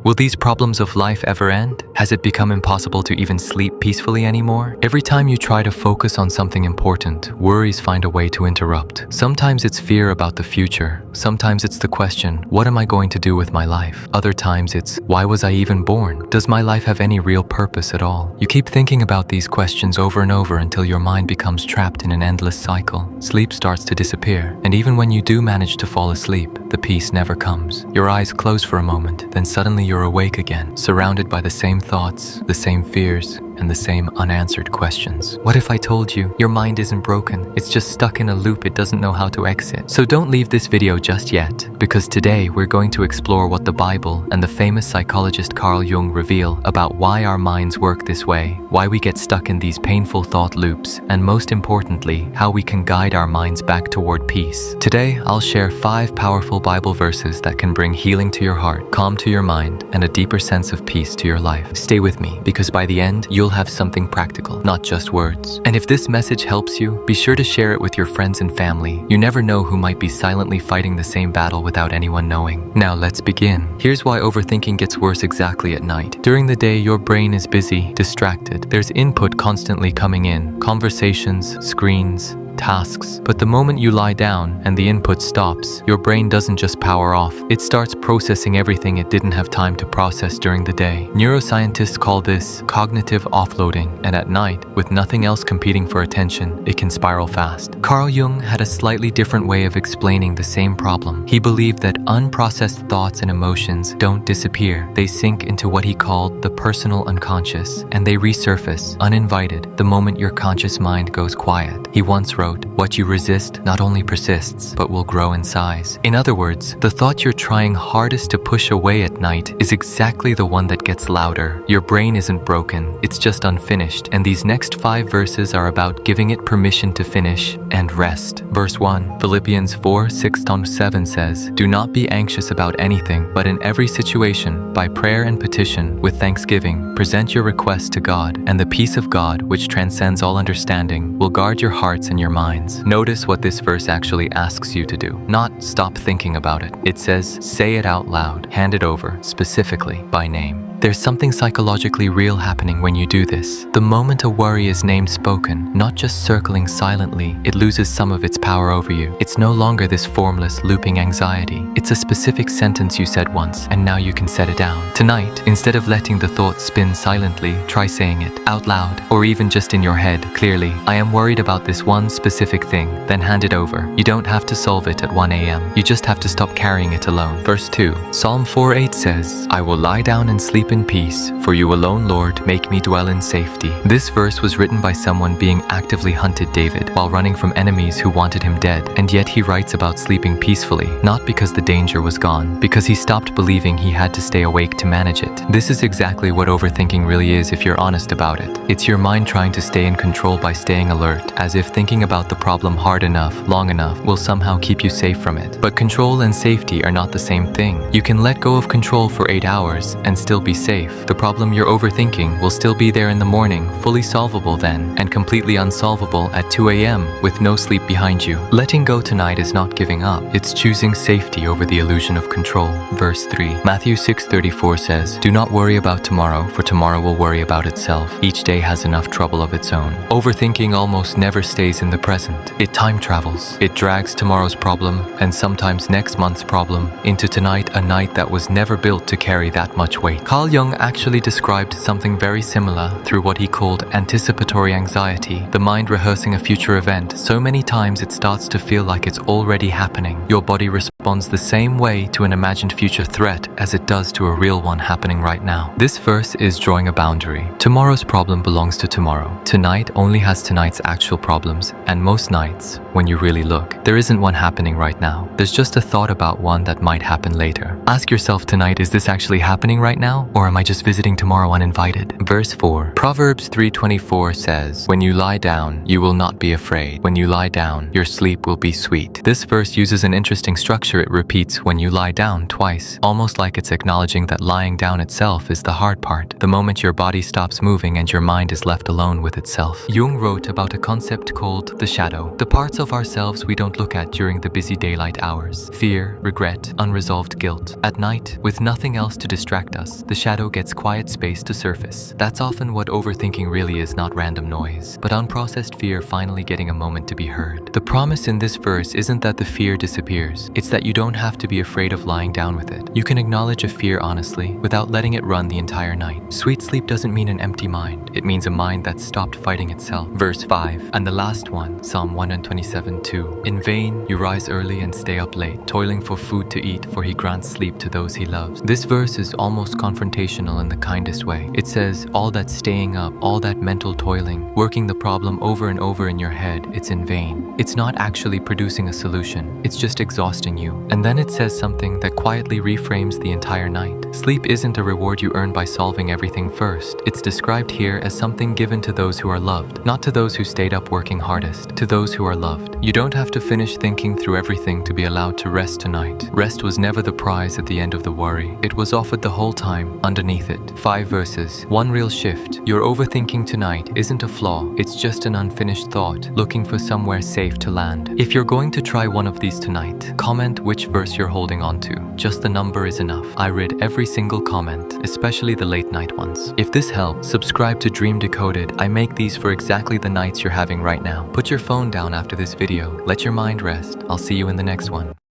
Will these problems of life ever end? Has it become impossible to even sleep peacefully anymore? Every time you try to focus on something important, worries find a way to interrupt. Sometimes it's fear about the future. Sometimes it's the question, what am I going to do with my life? Other times it's, why was I even born? Does my life have any real purpose at all? You keep thinking about these questions over and over until your mind becomes trapped in an endless cycle. Sleep starts to disappear, and even when you do manage to fall asleep, the peace never comes. Your eyes close for a moment, then suddenly you're awake again, surrounded by the same thoughts, the same fears, and the same unanswered questions. What if I told you your mind isn't broken? It's just stuck in a loop it doesn't know how to exit. So don't leave this video just yet, because today we're going to explore what the Bible and the famous psychologist Carl Jung reveal about why our minds work this way, why we get stuck in these painful thought loops, and most importantly, how we can guide our minds back toward peace. Today, I'll share 5 powerful Bible verses that can bring healing to your heart, calm to your mind, and a deeper sense of peace to your life. Stay with me, because by the end, you'll have something practical, not just words. And if this message helps you, be sure to share it with your friends and family. You never know who might be silently fighting the same battle without anyone knowing. Now let's begin. Here's why overthinking gets worse exactly at night. During the day, your brain is busy, distracted. There's input constantly coming in, conversations, screens, tasks. But the moment you lie down and the input stops, your brain doesn't just power off. It starts processing everything it didn't have time to process during the day. Neuroscientists call this cognitive offloading, and at night, with nothing else competing for attention, it can spiral fast. Carl Jung had a slightly different way of explaining the same problem. He believed that unprocessed thoughts and emotions don't disappear. They sink into what he called the personal unconscious, and they resurface, uninvited, the moment your conscious mind goes quiet. He once wrote, "What you resist not only persists, but will grow in size." In other words, the thought you're trying hardest to push away at night is exactly the one that gets louder. Your brain isn't broken, it's just unfinished. And these next 5 verses are about giving it permission to finish and rest. Verse 1, Philippians 4:6-7 says, "Do not be anxious about anything, but in every situation, by prayer and petition, with thanksgiving, present your requests to God, and the peace of God, which transcends all understanding, will guard your hearts and your minds." Notice what this verse actually asks you to do. Not stop thinking about it. It says, say it out loud, hand it over, specifically by name. There's something psychologically real happening when you do this. The moment a worry is named spoken, not just circling silently, it loses some of its power over you. It's no longer this formless, looping anxiety. It's a specific sentence you said once, and now you can set it down. Tonight, instead of letting the thought spin silently, try saying it out loud, or even just in your head, clearly. I am worried about this one specific thing, then hand it over. You don't have to solve it at 1 a.m. You just have to stop carrying it alone. Verse 2, Psalm 4:8 says, "I will lie down and sleep in peace, for you alone, Lord, make me dwell in safety." This verse was written by someone being actively hunted David while running from enemies who wanted him dead, and yet he writes about sleeping peacefully, not because the danger was gone, because he stopped believing he had to stay awake to manage it. This is exactly what overthinking really is if you're honest about it. It's your mind trying to stay in control by staying alert, as if thinking about the problem hard enough, long enough, will somehow keep you safe from it. But control and safety are not the same thing. You can let go of control for 8 hours and still be safe. The problem you're overthinking will still be there in the morning, fully solvable then, and completely unsolvable at 2 a.m. with no sleep behind you. Letting go tonight is not giving up. It's choosing safety over the illusion of control. Verse 3, Matthew 6:34 says, "Do not worry about tomorrow, for tomorrow will worry about itself. Each day has enough trouble of its own." Overthinking almost never stays in the present. It time travels. It drags tomorrow's problem, and sometimes next month's problem, into tonight, a night that was never built to carry that much weight. Carl Jung actually described something very similar through what he called anticipatory anxiety, the mind rehearsing a future event so many times it starts to feel like it's already happening. Your body responds the same way to an imagined future threat as it does to a real one happening right now. This verse is drawing a boundary. Tomorrow's problem belongs to tomorrow. Tonight only has tonight's actual problems, and most nights, when you really look, there isn't one happening right now. There's just a thought about one that might happen later. Ask yourself tonight, is this actually happening right now, or am I just visiting tomorrow uninvited? Verse 4, Proverbs 3:24 says, "When you lie down, you will not be afraid. When you lie down, your sleep will be sweet." This verse uses an interesting structure after it repeats when you lie down twice, almost like it's acknowledging that lying down itself is the hard part, the moment your body stops moving and your mind is left alone with itself. Jung wrote about a concept called the shadow, the parts of ourselves we don't look at during the busy daylight hours. Fear, regret, unresolved guilt. At night, with nothing else to distract us, the shadow gets quiet space to surface. That's often what overthinking really is, not random noise, but unprocessed fear finally getting a moment to be heard. The promise in this verse isn't that the fear disappears, it's that you don't have to be afraid of lying down with it. You can acknowledge a fear honestly, without letting it run the entire night. Sweet sleep doesn't mean an empty mind, it means a mind that's stopped fighting itself. Verse 5, and the last one, Psalm 127:2. In vain you rise early and stay up late, toiling for food to eat, for he grants sleep to those he loves. This verse is almost confrontational in the kindest way. It says, all that staying up, all that mental toiling, working the problem over and over in your head, it's in vain. It's not actually producing a solution, it's just exhausting you. And then it says something that quietly reframes the entire night. Sleep isn't a reward you earn by solving everything first. It's described here as something given to those who are loved, not to those who stayed up working hardest, to those who are loved. You don't have to finish thinking through everything to be allowed to rest tonight. Rest was never the prize at the end of the worry. It was offered the whole time, underneath it. 5 verses, one real shift. Your overthinking tonight isn't a flaw, it's just an unfinished thought, looking for somewhere safe to land. If you're going to try one of these tonight, comment which verse you're holding on to. Just the number is enough. I read every single comment, especially the late night ones. If this helps, subscribe to Dream Decoded. I make these for exactly the nights you're having right now. Put your phone down after this video. Let your mind rest. I'll see you in the next one.